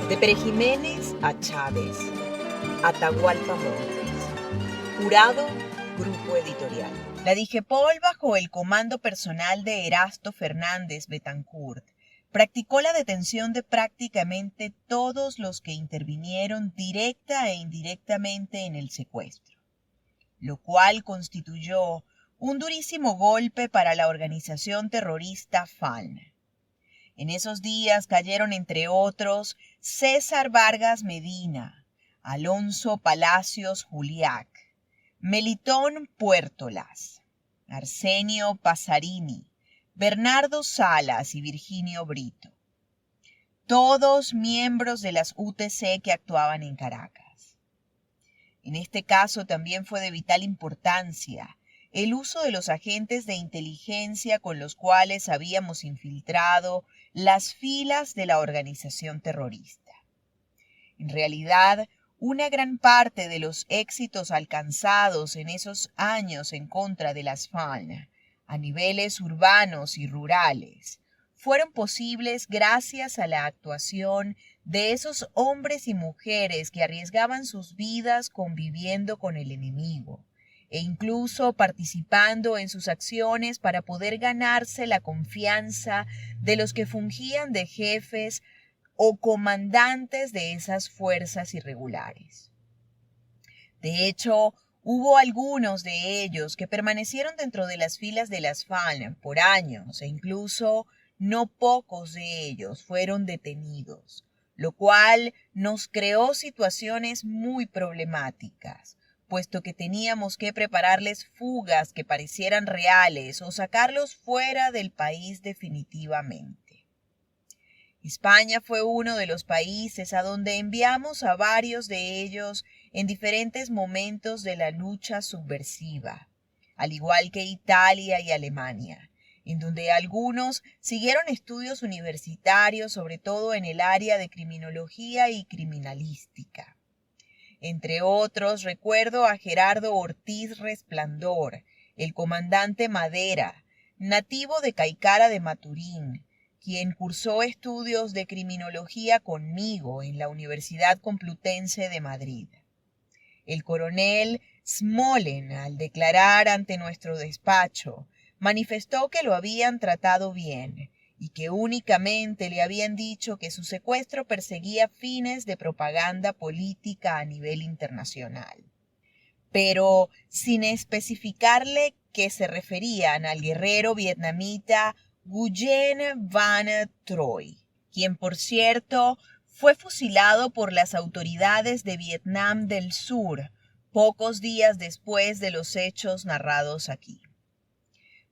De Pere Jiménez a Chávez, Atahualpa Montes. Jurado, Grupo Editorial. La DIGEPOL, bajo el comando personal de Erasto Fernández Betancourt, practicó la detención de prácticamente todos los que intervinieron directa e indirectamente en el secuestro, lo cual constituyó un durísimo golpe para la organización terrorista FALN. En esos días cayeron, entre otros, César Vargas Medina, Alonso Palacios Juliac, Melitón Puertolas, Arsenio Passarini, Bernardo Salas y Virginio Brito, todos miembros de las UTC que actuaban en Caracas. En este caso también fue de vital importancia el uso de los agentes de inteligencia con los cuales habíamos infiltrado las filas de la organización terrorista. En realidad, una gran parte de los éxitos alcanzados en esos años en contra de las FALN, a niveles urbanos y rurales, fueron posibles gracias a la actuación de esos hombres y mujeres que arriesgaban sus vidas conviviendo con el enemigo, e incluso participando en sus acciones para poder ganarse la confianza de los que fungían de jefes o comandantes de esas fuerzas irregulares. De hecho, hubo algunos de ellos que permanecieron dentro de las filas de las FALN por años e incluso no pocos de ellos fueron detenidos, lo cual nos creó situaciones muy problemáticas, puesto que teníamos que prepararles fugas que parecieran reales o sacarlos fuera del país definitivamente. España fue uno de los países a donde enviamos a varios de ellos en diferentes momentos de la lucha subversiva, al igual que Italia y Alemania, en donde algunos siguieron estudios universitarios, sobre todo en el área de criminología y criminalística. Entre otros, recuerdo a Gerardo Ortiz Resplandor, el comandante Madera, nativo de Caicara de Maturín, quien cursó estudios de criminología conmigo en la Universidad Complutense de Madrid. El coronel Smolen, al declarar ante nuestro despacho, manifestó que lo habían tratado bien y que únicamente le habían dicho que su secuestro perseguía fines de propaganda política a nivel internacional, pero sin especificarle que se referían al guerrero vietnamita Nguyen Van Troy, quien por cierto fue fusilado por las autoridades de Vietnam del Sur pocos días después de los hechos narrados aquí.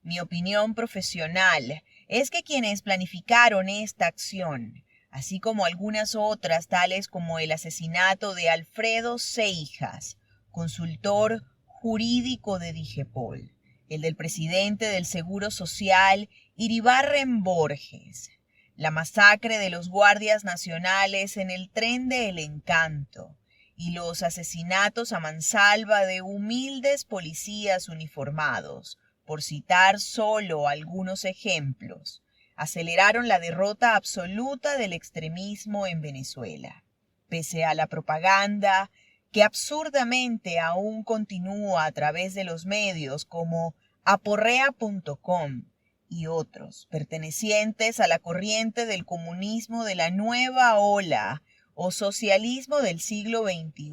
Mi opinión profesional es que quienes planificaron esta acción, así como algunas otras tales como el asesinato de Alfredo Seijas, consultor jurídico de DIGEPOL, el del presidente del Seguro Social, Iribarren Borges, la masacre de los guardias nacionales en el tren de El Encanto y los asesinatos a mansalva de humildes policías uniformados, por citar solo algunos ejemplos, aceleraron la derrota absoluta del extremismo en Venezuela, pese a la propaganda que absurdamente aún continúa a través de los medios como aporrea.com y otros, pertenecientes a la corriente del comunismo de la nueva ola o socialismo del siglo XXI,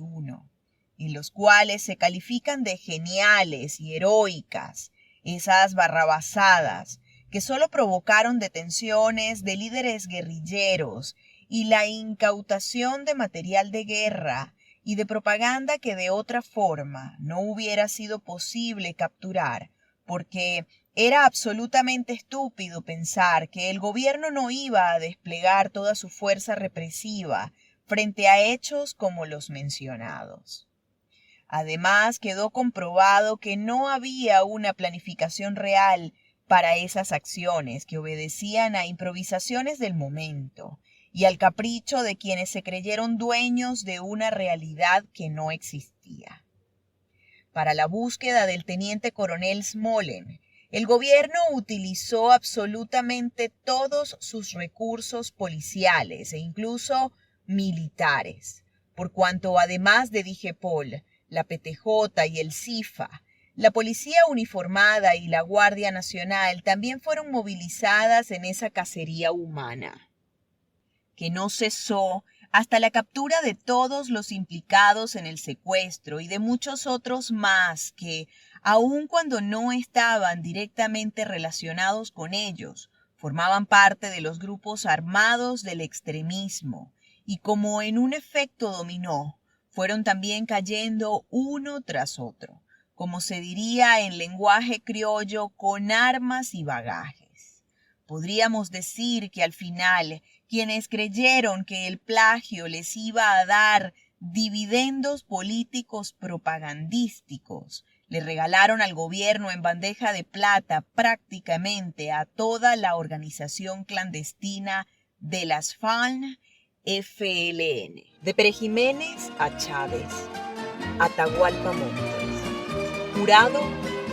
en los cuales se califican de geniales y heroicas esas barrabasadas que solo provocaron detenciones de líderes guerrilleros y la incautación de material de guerra y de propaganda que de otra forma no hubiera sido posible capturar, porque era absolutamente estúpido pensar que el gobierno no iba a desplegar toda su fuerza represiva frente a hechos como los mencionados. Además, quedó comprobado que no había una planificación real para esas acciones, que obedecían a improvisaciones del momento y al capricho de quienes se creyeron dueños de una realidad que no existía. Para la búsqueda del teniente coronel Smolen, el gobierno utilizó absolutamente todos sus recursos policiales e incluso militares, por cuanto además de DIGEPOL, la PTJ y el CIFA, la Policía Uniformada y la Guardia Nacional también fueron movilizadas en esa cacería humana, que no cesó hasta la captura de todos los implicados en el secuestro y de muchos otros más que, aun cuando no estaban directamente relacionados con ellos, formaban parte de los grupos armados del extremismo y, como en un efecto dominó, fueron también cayendo uno tras otro, como se diría en lenguaje criollo, con armas y bagajes. Podríamos decir que al final, quienes creyeron que el plagio les iba a dar dividendos políticos propagandísticos, le regalaron al gobierno en bandeja de plata prácticamente a toda la organización clandestina de las FARC-FLN. De Pérez Jiménez a Chávez, Atahualpa Montes. Jurado,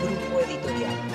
Grupo Editorial.